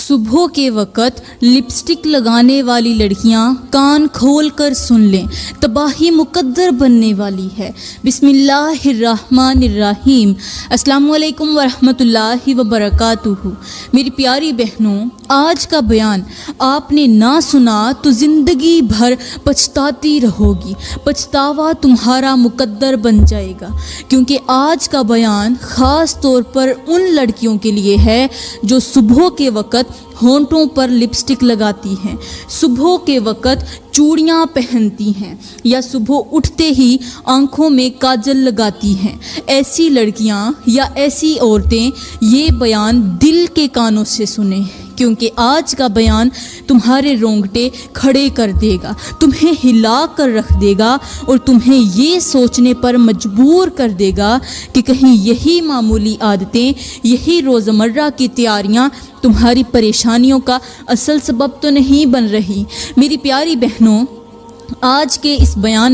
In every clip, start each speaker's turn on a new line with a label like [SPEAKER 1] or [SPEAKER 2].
[SPEAKER 1] صبح کے وقت لپسٹک لگانے والی لڑکیاں کان کھول کر سن لیں، تباہی مقدر بننے والی ہے۔ بسم اللہ الرحمن الرحیم۔ السلام علیکم ورحمۃ اللہ وبرکاتہ۔ میری پیاری بہنوں، آج کا بیان آپ نے نہ سنا تو زندگی بھر پچھتاتی رہو گی، پچھتاوا تمہارا مقدر بن جائے گا، کیونکہ آج کا بیان خاص طور پر ان لڑکیوں کے لیے ہے جو صبح کے وقت ہونٹوں پر لپسٹک لگاتی ہیں، صبح کے وقت چوڑیاں پہنتی ہیں، یا صبح اٹھتے ہی آنکھوں میں کاجل لگاتی ہیں۔ ایسی لڑکیاں یا ایسی عورتیں یہ بیان دل کے کانوں سے سنیں، کیونکہ آج کا بیان تمہارے رونگٹے کھڑے کر دے گا، تمہیں ہلا کر رکھ دے گا اور تمہیں یہ سوچنے پر مجبور کر دے گا کہ کہیں یہی معمولی عادتیں، یہی روزمرہ کی تیاریاں تمہاری پریشانیوں کا اصل سبب تو نہیں بن رہی۔ میری پیاری بہنوں، آج کے اس بیان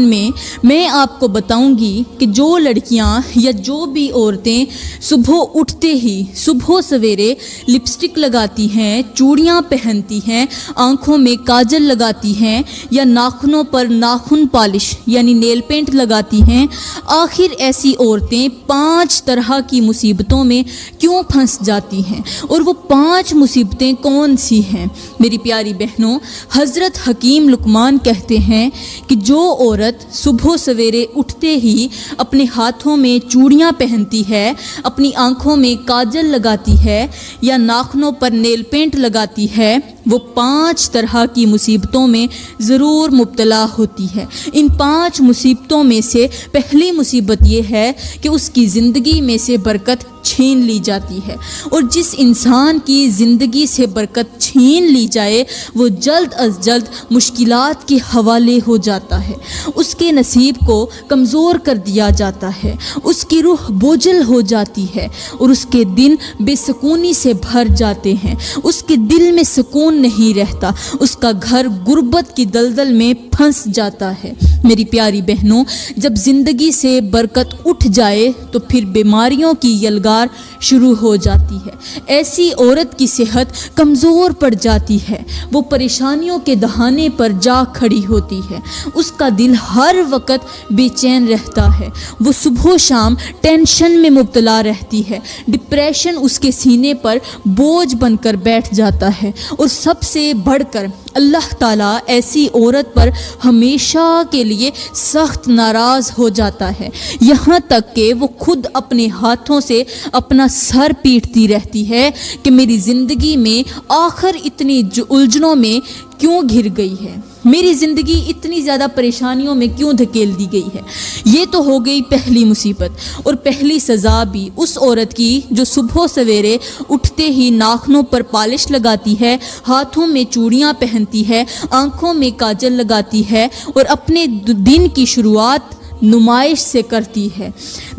[SPEAKER 1] میں آپ کو بتاؤں گی کہ جو لڑکیاں یا جو بھی عورتیں صبح اٹھتے ہی صبح سویرے لپسٹک لگاتی ہیں، چوڑیاں پہنتی ہیں، آنکھوں میں کاجل لگاتی ہیں، یا ناخنوں پر ناخن پالش یعنی نیل پینٹ لگاتی ہیں، آخر ایسی عورتیں 5 طرح کی مصیبتوں میں کیوں پھنس جاتی ہیں؟ اور وہ 5 مصیبتیں کون سی ہیں؟ میری پیاری بہنوں، حضرت حکیم لقمان کہتے ہیں کہ جو عورت صبح سویرے اٹھتے ہی اپنے ہاتھوں میں چوڑیاں پہنتی ہے، اپنی آنکھوں میں کاجل لگاتی ہے، یا ناخنوں پر نیل پینٹ لگاتی ہے، وہ 5 طرح کی مصیبتوں میں ضرور مبتلا ہوتی ہے۔ ان 5 مصیبتوں میں سے پہلی مصیبت یہ ہے کہ اس کی زندگی میں سے برکت چھین لی جاتی ہے، اور جس انسان کی زندگی سے برکت چھین لی جائے وہ جلد از جلد مشکلات کے حوالے ہو جاتا ہے، اس کے نصیب کو کمزور کر دیا جاتا ہے، اس کی روح بوجھل ہو جاتی ہے، اور اس کے دن بے سکونی سے بھر جاتے ہیں، اس کے دل میں سکون نہیں رہتا، اس کا گھر غربت کی دلدل میں پھنس جاتا ہے۔ میری پیاری بہنوں، جب زندگی سے برکت اٹھ جائے تو پھر بیماریوں کی یلغار شروع ہو جاتی ہے، ایسی عورت کی صحت کمزور پڑ جاتی ہے، وہ پریشانیوں کے دہانے پر جا کھڑی ہوتی ہے، اس کا دل ہر وقت بے چین رہتا ہے، وہ صبح و شام ٹینشن میں مبتلا رہتی ہے، ڈپریشن اس کے سینے پر بوجھ بن کر بیٹھ جاتا ہے، اور سب سے بڑھ کر اللہ تعالیٰ ایسی عورت پر ہمیشہ کے لیے سخت ناراض ہو جاتا ہے، یہاں تک کہ وہ خود اپنے ہاتھوں سے اپنا سر پیٹتی رہتی ہے کہ میری زندگی میں آخر اتنی الجھنوں میں کیوں گھر گئی ہے، میری زندگی اتنی زیادہ پریشانیوں میں کیوں دھکیل دی گئی ہے۔ یہ تو ہو گئی پہلی مصیبت اور پہلی سزا بھی اس عورت کی جو صبح سویرے اٹھتے ہی ناخنوں پر پالش لگاتی ہے، ہاتھوں میں چوڑیاں پہنتی ہے، آنکھوں میں کاجل لگاتی ہے، اور اپنے دن کی شروعات نمائش سے کرتی ہے،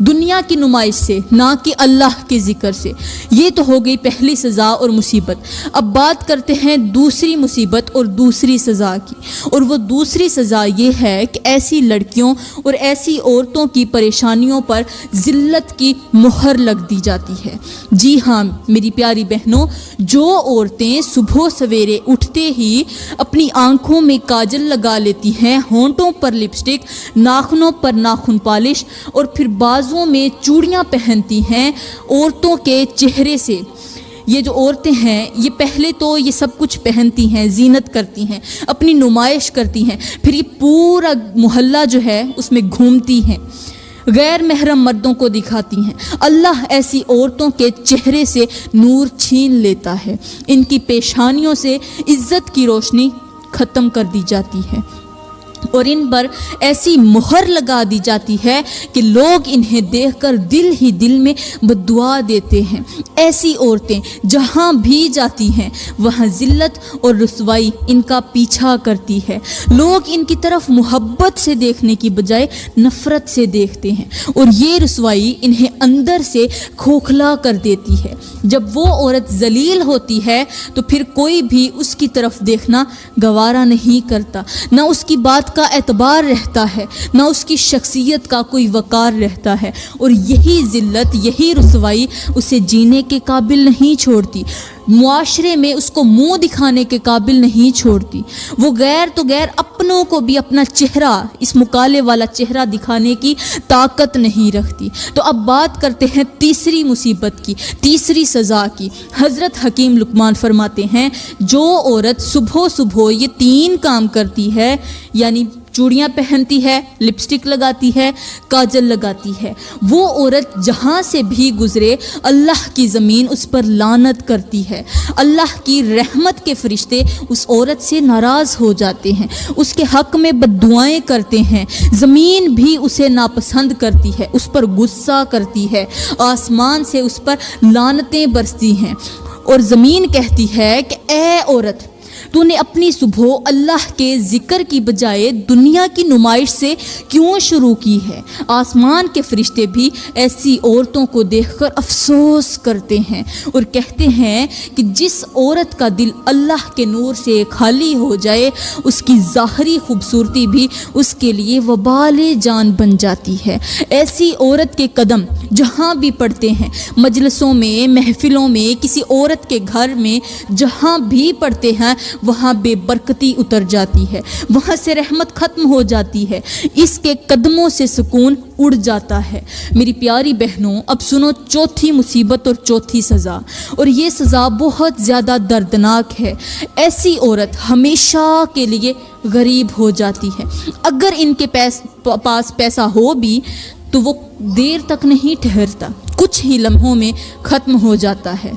[SPEAKER 1] دنیا کی نمائش سے، نہ کہ اللہ کے ذکر سے۔ یہ تو ہو گئی پہلی سزا اور مصیبت۔ اب بات کرتے ہیں دوسری مصیبت اور دوسری سزا کی، اور وہ دوسری سزا یہ ہے کہ ایسی لڑکیوں اور ایسی عورتوں کی پریشانیوں پر ذلت کی مہر لگ دی جاتی ہے۔ جی ہاں میری پیاری بہنوں، جو عورتیں صبح سویرے اٹھتے ہی اپنی آنکھوں میں کاجل لگا لیتی ہیں، ہونٹوں پر لپسٹک، ناخنوں پر ناخن پالش، اور پھر بازوؤں میں چوڑیاں پہنتی ہیں، عورتوں کے چہرے سے، یہ جو عورتیں ہیں یہ پہلے تو یہ سب کچھ پہنتی ہیں، زینت کرتی ہیں، اپنی نمائش کرتی ہیں، پھر یہ پورا محلہ جو ہے اس میں گھومتی ہیں، غیر محرم مردوں کو دکھاتی ہیں۔ اللہ ایسی عورتوں کے چہرے سے نور چھین لیتا ہے، ان کی پیشانیوں سے عزت کی روشنی ختم کر دی جاتی ہے، اور ان پر ایسی مہر لگا دی جاتی ہے کہ لوگ انہیں دیکھ کر دل ہی دل میں بد دعا دیتے ہیں۔ ایسی عورتیں جہاں بھی جاتی ہیں وہاں ذلت اور رسوائی ان کا پیچھا کرتی ہے، لوگ ان کی طرف محبت سے دیکھنے کی بجائے نفرت سے دیکھتے ہیں، اور یہ رسوائی انہیں اندر سے کھوکھلا کر دیتی ہے۔ جب وہ عورت ذلیل ہوتی ہے تو پھر کوئی بھی اس کی طرف دیکھنا گوارا نہیں کرتا، نہ اس کی بات کا اعتبار رہتا ہے، نہ اس کی شخصیت کا کوئی وقار رہتا ہے، اور یہی ذلت، یہی رسوائی اسے جینے کے قابل نہیں چھوڑتی۔ معاشرے میں اس کو منہ دکھانے کے قابل نہیں چھوڑتی، وہ غیر تو غیر اپنوں کو بھی اپنا چہرہ، اس مکالے والا چہرہ دکھانے کی طاقت نہیں رکھتی۔ تو اب بات کرتے ہیں تیسری مصیبت کی، تیسری سزا کی۔ حضرت حکیم لقمان فرماتے ہیں جو عورت صبح صبح یہ 3 کام کرتی ہے، یعنی چوڑیاں پہنتی ہے، لپسٹک لگاتی ہے، کاجل لگاتی ہے، وہ عورت جہاں سے بھی گزرے اللہ کی زمین اس پر لعنت کرتی ہے، اللہ کی رحمت کے فرشتے اس عورت سے ناراض ہو جاتے ہیں، اس کے حق میں بد دعائیں کرتے ہیں، زمین بھی اسے ناپسند کرتی ہے، اس پر غصہ کرتی ہے، آسمان سے اس پر لعنتیں برستی ہیں، اور زمین کہتی ہے کہ اے عورت، تو نے اپنی صبح اللہ کے ذکر کی بجائے دنیا کی نمائش سے کیوں شروع کی ہے؟ آسمان کے فرشتے بھی ایسی عورتوں کو دیکھ کر افسوس کرتے ہیں اور کہتے ہیں کہ جس عورت کا دل اللہ کے نور سے خالی ہو جائے اس کی ظاہری خوبصورتی بھی اس کے لیے وبال جان بن جاتی ہے۔ ایسی عورت کے قدم جہاں بھی پڑتے ہیں، مجلسوں میں، محفلوں میں، کسی عورت کے گھر میں جہاں بھی پڑتے ہیں، وہاں بے برکتی اتر جاتی ہے، وہاں سے رحمت ختم ہو جاتی ہے، اس کے قدموں سے سکون اڑ جاتا ہے۔ میری پیاری بہنوں، اب سنو چوتھی مصیبت اور چوتھی سزا، اور یہ سزا بہت زیادہ دردناک ہے۔ ایسی عورت ہمیشہ کے لیے غریب ہو جاتی ہے۔ اگر ان کے پاس پیسہ ہو بھی تو وہ دیر تک نہیں ٹھہرتا، کچھ ہی لمحوں میں ختم ہو جاتا ہے۔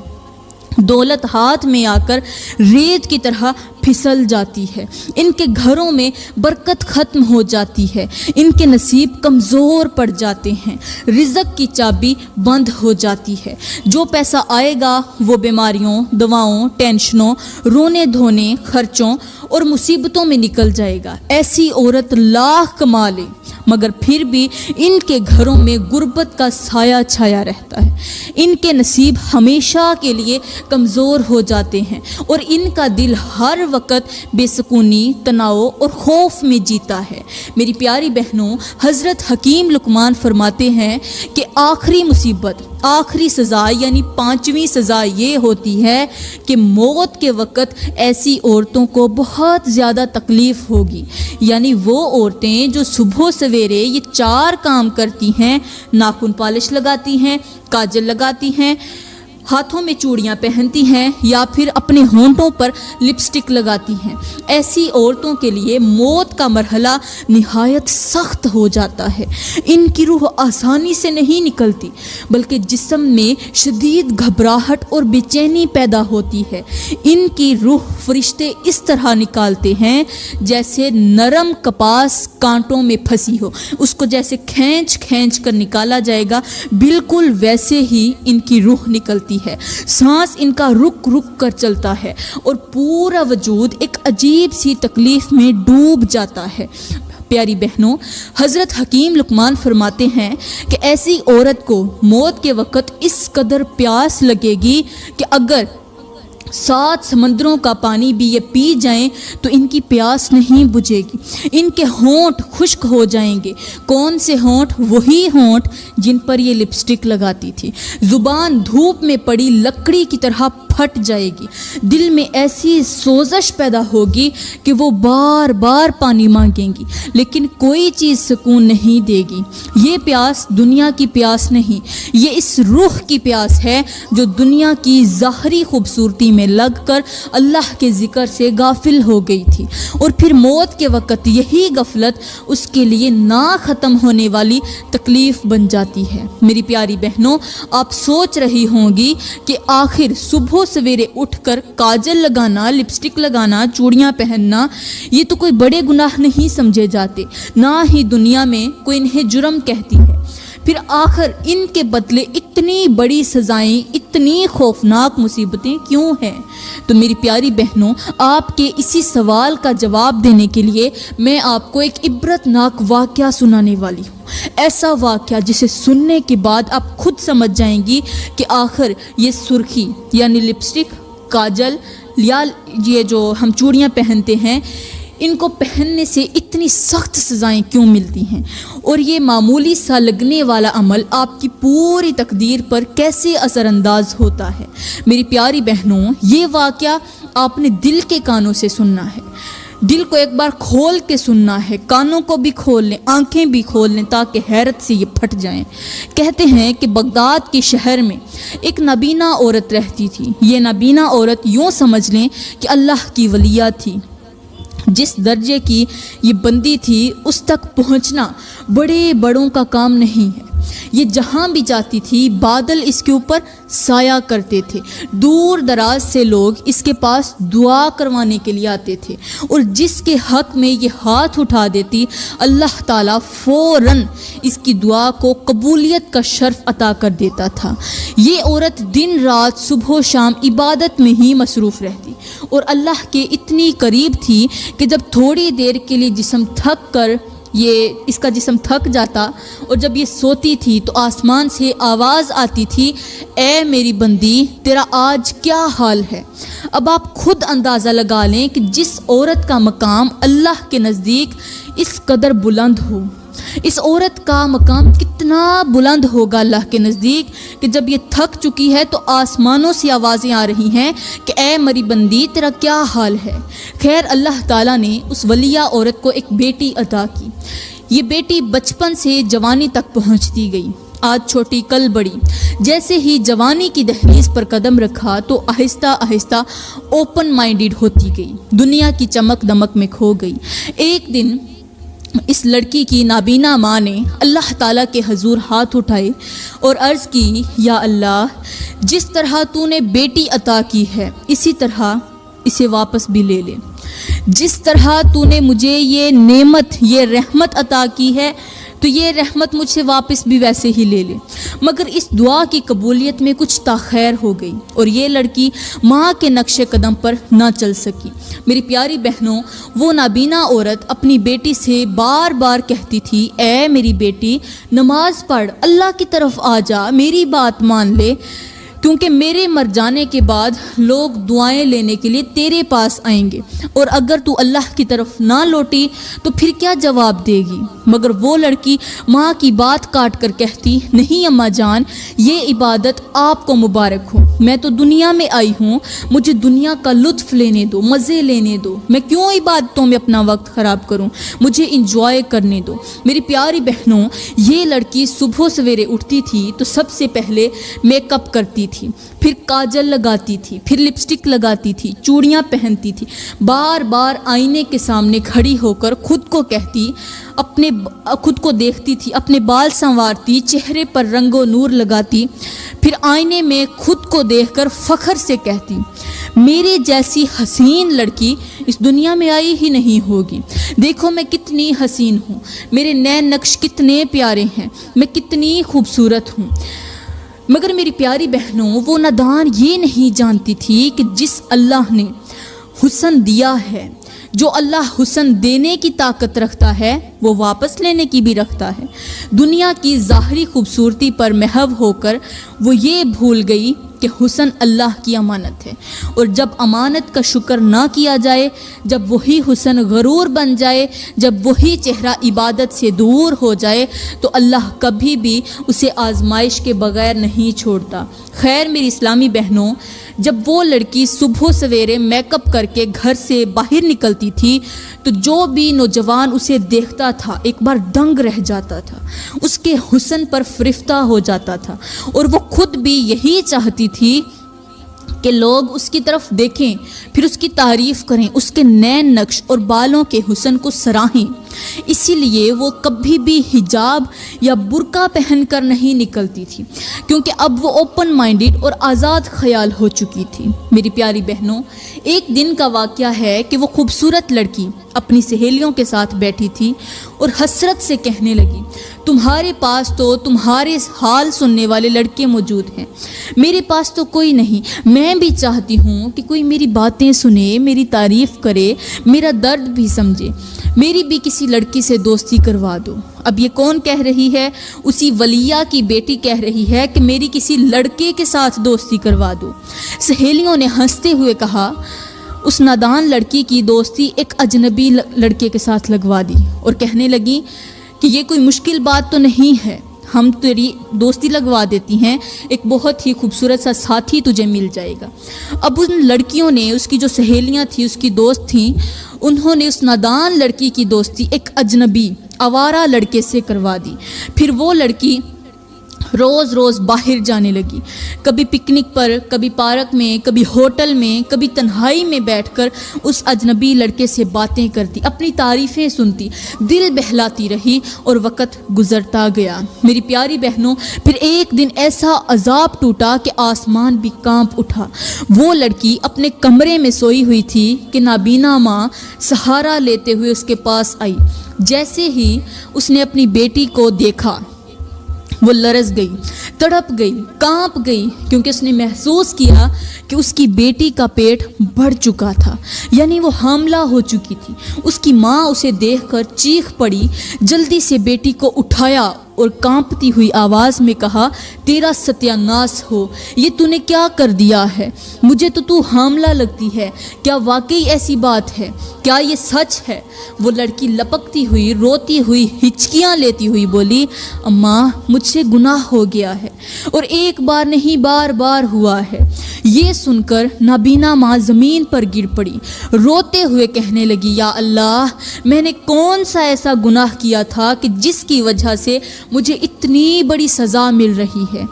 [SPEAKER 1] دولت ہاتھ میں آ کر ریت کی طرح پھسل جاتی ہے، ان کے گھروں میں برکت ختم ہو جاتی ہے، ان کے نصیب کمزور پڑ جاتے ہیں، رزق کی چابی بند ہو جاتی ہے۔ جو پیسہ آئے گا وہ بیماریوں، دواؤں، ٹینشنوں، رونے دھونے، خرچوں اور مصیبتوں میں نکل جائے گا۔ ایسی عورت لاکھ کما لے مگر پھر بھی ان کے گھروں میں غربت کا سایہ چھایا رہتا ہے، ان کے نصیب ہمیشہ کے لیے کمزور ہو جاتے ہیں اور ان کا دل ہر وقت بے سکونی، تناؤ اور خوف میں جیتا ہے۔ میری پیاری بہنوں، حضرت حکیم لقمان فرماتے ہیں کہ آخری مصیبت، آخری سزا یعنی 5ویں سزا یہ ہوتی ہے کہ موت کے وقت ایسی عورتوں کو بہت زیادہ تکلیف ہوگی، یعنی وہ عورتیں جو صبح سویرے یہ 4 کام کرتی ہیں، ناخن پالش لگاتی ہیں، کاجل لگاتی ہیں، ہاتھوں میں چوڑیاں پہنتی ہیں یا پھر اپنے ہونٹوں پر لپسٹک لگاتی ہیں، ایسی عورتوں کے لیے موت کا مرحلہ نہایت سخت ہو جاتا ہے۔ ان کی روح آسانی سے نہیں نکلتی بلکہ جسم میں شدید گھبراہٹ اور بے چینی پیدا ہوتی ہے۔ ان کی روح فرشتے اس طرح نکالتے ہیں جیسے نرم کپاس کانٹوں میں پھنسی ہو، اس کو جیسے کھینچ کھینچ کر نکالا جائے گا، بالکل ویسے ہی ان کی روح نکلتی ہے۔ سانس ان کا رک رک کر چلتا ہے اور پورا وجود ایک عجیب سی تکلیف میں ڈوب جاتا ہے۔ پیاری بہنوں، حضرت حکیم لقمان فرماتے ہیں کہ ایسی عورت کو موت کے وقت اس قدر پیاس لگے گی کہ اگر 7 سمندروں کا پانی بھی یہ پی جائیں تو ان کی پیاس نہیں بجھے گی، ان کے ہونٹ خشک ہو جائیں گے۔ کون سے ہونٹ؟ وہی ہونٹ جن پر یہ لپسٹک لگاتی تھی۔ زبان دھوپ میں پڑی لکڑی کی طرح پھٹ جائے گی، دل میں ایسی سوزش پیدا ہوگی کہ وہ بار بار پانی مانگیں گی لیکن کوئی چیز سکون نہیں دے گی۔ یہ پیاس دنیا کی پیاس نہیں، یہ اس روح کی پیاس ہے جو دنیا کی ظاہری خوبصورتی میں لگ کر اللہ کے ذکر سے غافل ہو گئی تھی، اور پھر موت کے وقت یہی غفلت اس کے لیے نہ ختم ہونے والی تکلیف بن جاتی ہے۔ میری پیاری بہنوں، آپ سوچ رہی ہوں گی کہ آخر صبح سویرے اٹھ کر کاجل لگانا، لپسٹک لگانا، چوڑیاں پہننا یہ تو کوئی بڑے گناہ نہیں سمجھے جاتے، نہ ہی دنیا میں کوئی انہیں جرم کہتی ہے، پھر آخر ان کے بدلے اتنی بڑی سزائیں، اتنی خوفناک مصیبتیں کیوں ہیں؟ تو میری پیاری بہنوں، آپ کے اسی سوال کا جواب دینے کے لیے میں آپ کو ایک عبرت ناک واقعہ سنانے والی ہوں، ایسا واقعہ جسے سننے کے بعد آپ خود سمجھ جائیں گی کہ آخر یہ سرخی یعنی لپسٹک، کاجل یا یہ جو ہم چوڑیاں پہنتے ہیں، ان کو پہننے سے اتنی سخت سزائیں کیوں ملتی ہیں، اور یہ معمولی سا لگنے والا عمل آپ کی پوری تقدیر پر کیسے اثر انداز ہوتا ہے۔ میری پیاری بہنوں، یہ واقعہ آپ نے دل کے کانوں سے سننا ہے، دل کو ایک بار کھول کے سننا ہے، کانوں کو بھی کھول لیں، آنکھیں بھی کھول لیں تاکہ حیرت سے یہ پھٹ جائیں۔ کہتے ہیں کہ بغداد کے شہر میں ایک نابینا عورت رہتی تھی۔ یہ نابینا عورت یوں سمجھ لیں کہ اللہ کی ولیہ تھی۔ جس درجے کی یہ بندی تھی اس تک پہنچنا بڑے بڑوں کا کام نہیں ہے۔ یہ جہاں بھی جاتی تھی بادل اس کے اوپر سایہ کرتے تھے، دور دراز سے لوگ اس کے پاس دعا کروانے کے لیے آتے تھے، اور جس کے حق میں یہ ہاتھ اٹھا دیتی اللہ تعالیٰ فوراً اس کی دعا کو قبولیت کا شرف عطا کر دیتا تھا۔ یہ عورت دن رات صبح و شام عبادت میں ہی مصروف رہتی اور اللہ کے اتنی قریب تھی کہ جب تھوڑی دیر کے لیے جسم تھک کر اس کا جسم تھک جاتا اور جب یہ سوتی تھی تو آسمان سے آواز آتی تھی، اے میری بندی تیرا آج کیا حال ہے۔ اب آپ خود اندازہ لگا لیں کہ جس عورت کا مقام اللہ کے نزدیک اس قدر بلند ہو، اس عورت کا مقام کتنا بلند ہوگا اللہ کے نزدیک کہ جب یہ تھک چکی ہے تو آسمانوں سے آوازیں آ رہی ہیں کہ اے میری بندی تیرا کیا حال ہے۔ خیر، اللہ تعالیٰ نے اس ولیہ عورت کو ایک بیٹی عطا کی۔ یہ بیٹی بچپن سے جوانی تک پہنچتی گئی، آج چھوٹی کل بڑی۔ جیسے ہی جوانی کی دہلیز پر قدم رکھا تو آہستہ آہستہ اوپن مائنڈڈ ہوتی گئی، دنیا کی چمک دمک میں کھو گئی۔ ایک دن اس لڑکی کی نابینا ماں نے اللہ تعالیٰ کے حضور ہاتھ اٹھائے اور عرض کی، یا اللہ، جس طرح تو نے بیٹی عطا کی ہے اسی طرح اسے واپس بھی لے لے، جس طرح تو نے مجھے یہ نعمت، یہ رحمت عطا کی ہے تو یہ رحمت مجھ سے واپس بھی ویسے ہی لے لے۔ مگر اس دعا کی قبولیت میں کچھ تاخیر ہو گئی اور یہ لڑکی ماں کے نقش قدم پر نہ چل سکی۔ میری پیاری بہنوں، وہ نابینا عورت اپنی بیٹی سے بار بار کہتی تھی، اے میری بیٹی نماز پڑھ، اللہ کی طرف آ جا، میری بات مان لے، کیونکہ میرے مر جانے کے بعد لوگ دعائیں لینے کے لیے تیرے پاس آئیں گے، اور اگر تو اللہ کی طرف نہ لوٹی تو پھر کیا جواب دے گی؟ مگر وہ لڑکی ماں کی بات کاٹ کر کہتی، نہیں اماں جان، یہ عبادت آپ کو مبارک ہو، میں تو دنیا میں آئی ہوں، مجھے دنیا کا لطف لینے دو، مزے لینے دو، میں کیوں عبادتوں میں اپنا وقت خراب کروں، مجھے انجوائے کرنے دو۔ میری پیاری بہنوں، یہ لڑکی صبح سویرے اٹھتی تھی تو سب سے پہلے میک اپ کرتی تھی، پھر کاجل لگاتی تھی، پھر لپسٹک لگاتی تھی، چوڑیاں پہنتی تھی، بار بار آئینے کے سامنے کھڑی ہو کر خود کو کہتی، خود کو دیکھتی تھی، اپنے بال سنوارتی، چہرے پر رنگ و نور لگاتی، پھر آئینے میں خود کو دیکھ کر فخر سے کہتی، میرے جیسی حسین لڑکی اس دنیا میں آئی ہی نہیں ہوگی، دیکھو میں کتنی حسین ہوں، میرے نئے نقش کتنے پیارے ہیں، میں کتنی خوبصورت ہوں۔ مگر میری پیاری بہنوں، وہ نادان یہ نہیں جانتی تھی کہ جس اللہ نے حسن دیا ہے، جو اللہ حسن دینے کی طاقت رکھتا ہے وہ واپس لینے کی بھی رکھتا ہے۔ دنیا کی ظاہری خوبصورتی پر محو ہو کر وہ یہ بھول گئی کہ حسن اللہ کی امانت ہے، اور جب امانت کا شکر نہ کیا جائے، جب وہی حسن غرور بن جائے، جب وہی چہرہ عبادت سے دور ہو جائے تو اللہ کبھی بھی اسے آزمائش کے بغیر نہیں چھوڑتا۔ خیر میری اسلامی بہنوں، جب وہ لڑکی صبح سویرے میک اپ کر کے گھر سے باہر نکلتی تھی تو جو بھی نوجوان اسے دیکھتا تھا ایک بار دنگ رہ جاتا تھا، اس کے حسن پر فرفتہ ہو جاتا تھا، اور وہ خود بھی یہی چاہتی تھی کہ لوگ اس کی طرف دیکھیں، پھر اس کی تعریف کریں، اس کے نئے نقش اور بالوں کے حسن کو سراہیں۔ اسی لیے وہ کبھی بھی حجاب یا برقع پہن کر نہیں نکلتی تھی، کیونکہ اب وہ اوپن مائنڈڈ اور آزاد خیال ہو چکی تھی۔ میری پیاری بہنوں، ایک دن کا واقعہ ہے کہ وہ خوبصورت لڑکی اپنی سہیلیوں کے ساتھ بیٹھی تھی اور حسرت سے کہنے لگی، تمہارے پاس تو تمہارے حال سننے والے لڑکے موجود ہیں، میرے پاس تو کوئی نہیں۔ میں بھی چاہتی ہوں کہ کوئی میری باتیں سنے، میری تعریف کرے، میرا درد بھی سمجھے، میری بھی کسی لڑکی سے دوستی کروا دو۔ اب یہ کون کہہ رہی ہے؟ اسی ولیہ کی بیٹی کہہ رہی ہے کہ میری کسی لڑکے کے ساتھ دوستی کروا دو۔ سہیلیوں نے ہنستے ہوئے کہا، اس نادان لڑکی کی دوستی ایک اجنبی لڑکے کے ساتھ لگوا دی اور کہنے لگی کہ یہ کوئی مشکل بات تو نہیں ہے، ہم تیری دوستی لگوا دیتی ہیں، ایک بہت ہی خوبصورت سا ساتھی تجھے مل جائے گا۔ اب ان لڑکیوں نے، اس کی جو سہیلیاں تھیں، اس کی دوست تھیں، انہوں نے اس نادان لڑکی کی دوستی ایک اجنبی آوارہ لڑکے سے کروا دی۔ پھر وہ لڑکی روز روز باہر جانے لگی، کبھی پکنک پر، کبھی پارک میں، کبھی ہوٹل میں، کبھی تنہائی میں بیٹھ کر اس اجنبی لڑکے سے باتیں کرتی، اپنی تعریفیں سنتی، دل بہلاتی رہی اور وقت گزرتا گیا۔ میری پیاری بہنوں، پھر ایک دن ایسا عذاب ٹوٹا کہ آسمان بھی کانپ اٹھا۔ وہ لڑکی اپنے کمرے میں سوئی ہوئی تھی کہ نابینا ماں سہارا لیتے ہوئے اس کے پاس آئی۔ جیسے ہی اس نے اپنی بیٹی کو دیکھا، وہ لرز گئی، تڑپ گئی، کانپ گئی، کیونکہ اس نے محسوس کیا کہ اس کی بیٹی کا پیٹ بڑھ چکا تھا، یعنی وہ حاملہ ہو چکی تھی۔ اس کی ماں اسے دیکھ کر چیخ پڑی، جلدی سے بیٹی کو اٹھایا اور کانپتی ہوئی آواز میں کہا، تیرا ستیہ ناس ہو، یہ تو نے کیا کر دیا ہے؟ مجھے تو حاملہ لگتی ہے، کیا واقعی ایسی بات ہے؟ کیا یہ سچ ہے؟ وہ لڑکی لپکتی ہوئی، روتی ہوئی، ہچکیاں لیتی ہوئی بولی، اماں مجھ سے گناہ ہو گیا ہے، اور ایک بار نہیں بار بار ہوا ہے۔ یہ سن کر نابینا ماں زمین پر گر پڑی، روتے ہوئے کہنے لگی، یا اللہ، میں نے کون سا ایسا گناہ کیا تھا کہ جس کی وجہ سے مجھے اتنی بڑی سزا مل رہی ہے؟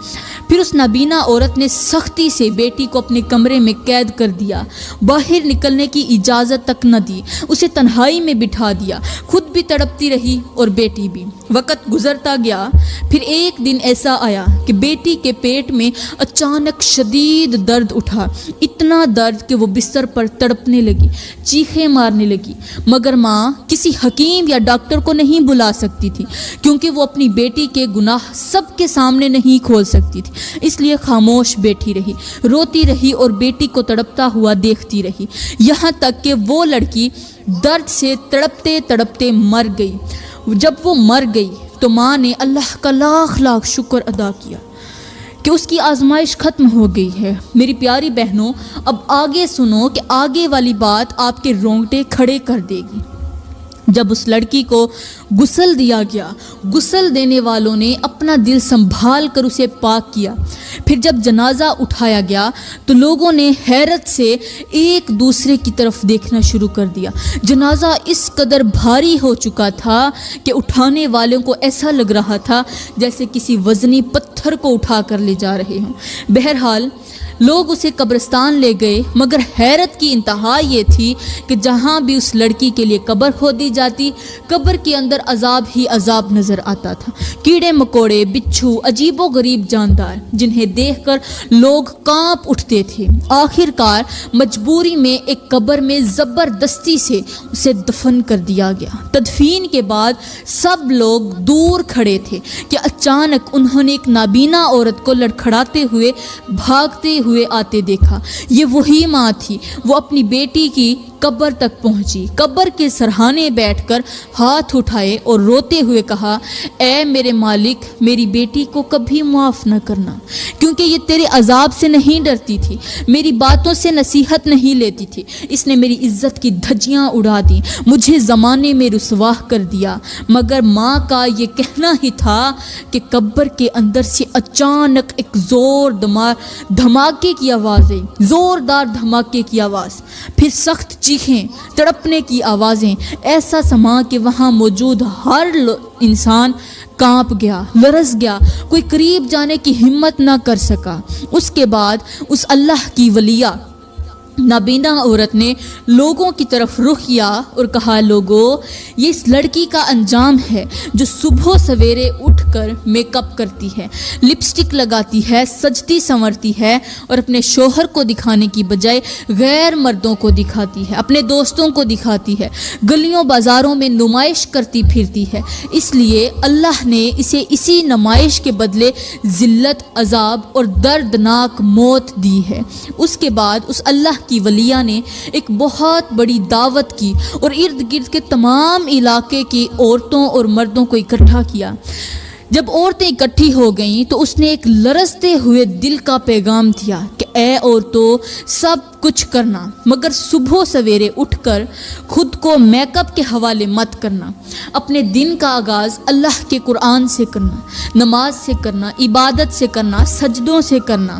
[SPEAKER 1] پھر اس نابینا عورت نے سختی سے بیٹی کو اپنے کمرے میں قید کر دیا، باہر نکلنے کی اجازت تک نہ دی، اسے تنہائی میں بٹھا دیا، خود بھی تڑپتی رہی اور بیٹی بھی۔ وقت گزرتا گیا، پھر ایک دن ایسا آیا کہ بیٹی کے پیٹ میں اچانک شدید درد اٹھا، اتنا درد کہ وہ بستر پر تڑپنے لگی، چیخیں مارنے لگی، مگر ماں کسی حکیم یا ڈاکٹر کو نہیں بلا سکتی تھی، کیونکہ وہ اپنی بیٹی کے گناہ سب کے سامنے نہیں کھول سکتی تھی، اس لیے خاموش بیٹھی رہی، روتی رہی اور بیٹی کو تڑپتا ہوا دیکھتی رہی، یہاں تک کہ وہ لڑکی درد سے تڑپتے تڑپتے مر گئی۔ جب وہ مر گئی تو ماں نے اللہ کا لاکھ لاکھ شکر ادا کیا کہ اس کی آزمائش ختم ہو گئی ہے۔ میری پیاری بہنوں، اب آگے سنو کہ آگے والی بات آپ کے رونگٹے کھڑے کر دے گی۔ جب اس لڑکی کو غسل دیا گیا، غسل دینے والوں نے اپنا دل سنبھال کر اسے پاک کیا۔ پھر جب جنازہ اٹھایا گیا تو لوگوں نے حیرت سے ایک دوسرے کی طرف دیکھنا شروع کر دیا۔ جنازہ اس قدر بھاری ہو چکا تھا کہ اٹھانے والوں کو ایسا لگ رہا تھا جیسے کسی وزنی پتھر کو اٹھا کر لے جا رہے ہوں۔ بہرحال لوگ اسے قبرستان لے گئے، مگر حیرت کی انتہا یہ تھی کہ جہاں بھی اس لڑکی کے لیے قبر کھودی جاتی، قبر کے اندر عذاب ہی عذاب نظر آتا تھا۔ کیڑے مکوڑے، بچھو، عجیب و غریب جاندار، جنہیں دیکھ کر لوگ کانپ اٹھتے تھے۔ آخر کار مجبوری میں ایک قبر میں زبردستی سے اسے دفن کر دیا گیا۔ تدفین کے بعد سب لوگ دور کھڑے تھے کہ اچانک انہوں نے ایک نابینا عورت کو لڑکھڑاتے ہوئے، بھاگتے ہوئے آتے دیکھا۔ یہ وہی ماں تھی، وہ اپنی بیٹی کی قبر تک پہنچی، قبر کے سرہانے بیٹھ کر ہاتھ اٹھائے اور روتے ہوئے کہا، اے میرے مالک، میری بیٹی کو کبھی معاف نہ کرنا، کیونکہ یہ تیرے عذاب سے نہیں ڈرتی تھی، میری باتوں سے نصیحت نہیں لیتی تھی، اس نے میری عزت کی دھجیاں اڑا دی، مجھے زمانے میں رسوا کر دیا۔ مگر ماں کا یہ کہنا ہی تھا کہ قبر کے اندر سے اچانک ایک دھماکے کی آواز آئی، زوردار دھماکے کی آواز، پھر سخت چیخیں، تڑپنے کی آوازیں، ایسا سما کہ وہاں موجود ہر انسان کانپ گیا، لرز گیا، کوئی قریب جانے کی ہمت نہ کر سکا۔ اس کے بعد اس اللہ کی ولیہ نابینا عورت نے لوگوں کی طرف رخ کیا اور کہا، لوگو، یہ اس لڑکی کا انجام ہے جو صبح سویرے اٹھ کر میک اپ کرتی ہے، لپسٹک لگاتی ہے، سجتی سنورتی ہے اور اپنے شوہر کو دکھانے کی بجائے غیر مردوں کو دکھاتی ہے، اپنے دوستوں کو دکھاتی ہے، گلیوں بازاروں میں نمائش کرتی پھرتی ہے۔ اس لیے اللہ نے اسے اسی نمائش کے بدلے ذلت، عذاب اور دردناک موت دی ہے۔ اس کے بعد اس اللہ کی ولیہ نے ایک بہت بڑی دعوت کی اور ارد گرد کے تمام علاقے کی عورتوں اور مردوں کو اکٹھا کیا۔ جب عورتیں اکٹھی ہو گئیں تو اس نے ایک لرزتے ہوئے دل کا پیغام دیا کہ اے عورتوں، سب کچھ کرنا مگر صبح سویرے اٹھ کر خود کو میک اپ کے حوالے مت کرنا۔ اپنے دن کا آغاز اللہ کے قرآن سے کرنا، نماز سے کرنا، عبادت سے کرنا، سجدوں سے کرنا،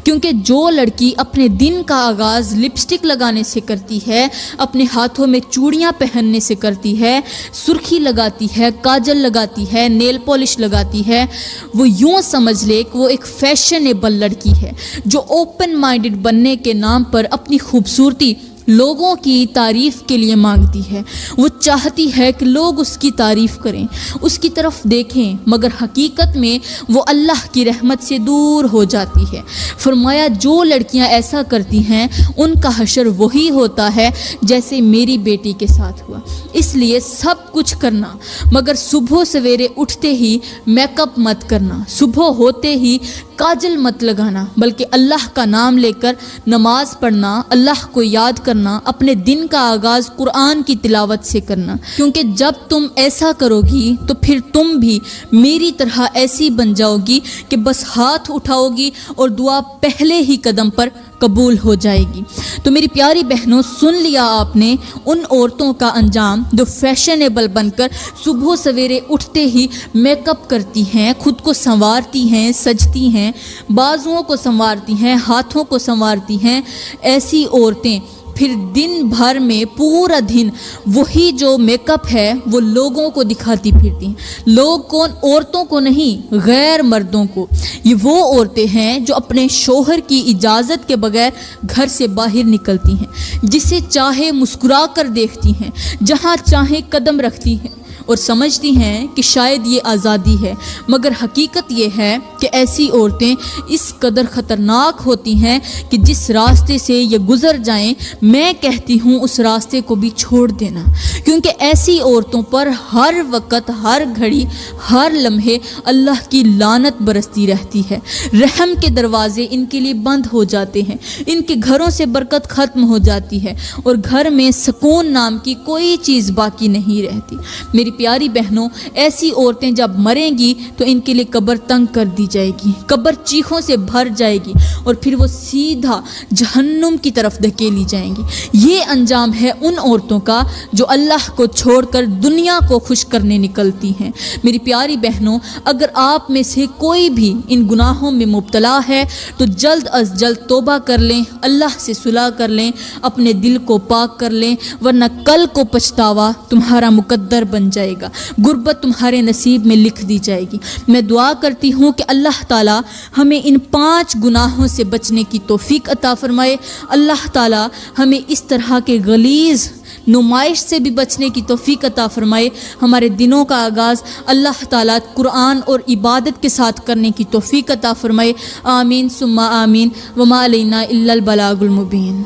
[SPEAKER 1] کیونکہ جو لڑکی اپنے دن کا آغاز لپسٹک لگانے سے کرتی ہے، اپنے ہاتھوں میں چوڑیاں پہننے سے کرتی ہے، سرخی لگاتی ہے، کاجل لگاتی ہے، نیل پالش لگاتی ہے، وہ یوں سمجھ لے کہ وہ ایک فیشنیبل لڑکی ہے جو اوپن مائنڈڈ بننے کے نام پر اپنی خوبصورتی لوگوں کی تعریف کے لیے مانگتی ہے۔ وہ چاہتی ہے کہ لوگ اس کی تعریف کریں، اس کی طرف دیکھیں، مگر حقیقت میں وہ اللہ کی رحمت سے دور ہو جاتی ہے۔ فرمایا جو لڑکیاں ایسا کرتی ہیں ان کا حشر وہی ہوتا ہے جیسے میری بیٹی کے ساتھ ہوا۔ اس لیے سب کچھ کرنا مگر صبح سویرے اٹھتے ہی میک اپ مت کرنا، صبح ہوتے ہی کاجل مت لگانا، بلکہ اللہ کا نام لے کر نماز پڑھنا، اللہ کو یاد کرنا، اپنے دن کا آغاز قرآن کی تلاوت سے کرنا، کیونکہ جب تم ایسا کرو گی تو پھر تم بھی میری طرح ایسی بن جاؤ گی کہ بس ہاتھ اٹھاؤ گی اور دعا پہلے ہی قدم پر قبول ہو جائے گی۔ تو میری پیاری بہنوں، سن لیا آپ نے ان عورتوں کا انجام جو فیشنیبل بن کر صبح سویرے اٹھتے ہی میک اپ کرتی ہیں، خود کو سنوارتی ہیں، سجتی ہیں، بازوؤں کو سنوارتی ہیں، ہاتھوں کو سنوارتی ہیں۔ ایسی عورتیں پھر دن بھر میں پورا دن وہی جو میک اپ ہے وہ لوگوں کو دکھاتی پھرتی ہیں۔ لوگ کون؟ عورتوں کو نہیں، غیر مردوں کو۔ یہ وہ عورتیں ہیں جو اپنے شوہر کی اجازت کے بغیر گھر سے باہر نکلتی ہیں، جسے چاہے مسکرا کر دیکھتی ہیں، جہاں چاہے قدم رکھتی ہیں اور سمجھتی ہیں کہ شاید یہ آزادی ہے، مگر حقیقت یہ ہے کہ ایسی عورتیں اس قدر خطرناک ہوتی ہیں کہ جس راستے سے یہ گزر جائیں، میں کہتی ہوں اس راستے کو بھی چھوڑ دینا، کیونکہ ایسی عورتوں پر ہر وقت، ہر گھڑی، ہر لمحے اللہ کی لعنت برستی رہتی ہے۔ رحم کے دروازے ان کے لیے بند ہو جاتے ہیں، ان کے گھروں سے برکت ختم ہو جاتی ہے اور گھر میں سکون نام کی کوئی چیز باقی نہیں رہتی۔ میری پیاری بہنوں، ایسی عورتیں جب مریں گی تو ان کے لیے قبر تنگ کر دی جائے گی، قبر چیخوں سے بھر جائے گی اور پھر وہ سیدھا جہنم کی طرف دھکیلی جائیں گی۔ یہ انجام ہے ان عورتوں کا جو اللہ کو چھوڑ کر دنیا کو خوش کرنے نکلتی ہیں۔ میری پیاری بہنوں، اگر آپ میں سے کوئی بھی ان گناہوں میں مبتلا ہے تو جلد از جلد توبہ کر لیں، اللہ سے صلح کر لیں، اپنے دل کو پاک کر لیں، ورنہ کل کو پچھتاوا تمہارا مقدر بن جائے گا، غربت تمہارے نصیب میں لکھ دی جائے گی۔ میں دعا کرتی ہوں کہ اللہ تعالی ہمیں ان 5 گناہوں سے بچنے کی توفیق عطا فرمائے۔ اللہ تعالی ہمیں اس طرح کے غلیظ نمائش سے بھی بچنے کی توفیق عطا فرمائے۔ ہمارے دنوں کا آغاز اللہ تعالیٰ قرآن اور عبادت کے ساتھ کرنے کی توفیق عطا فرمائے۔ آمین ثم آمین، وما علینا الا البلاغ المبین۔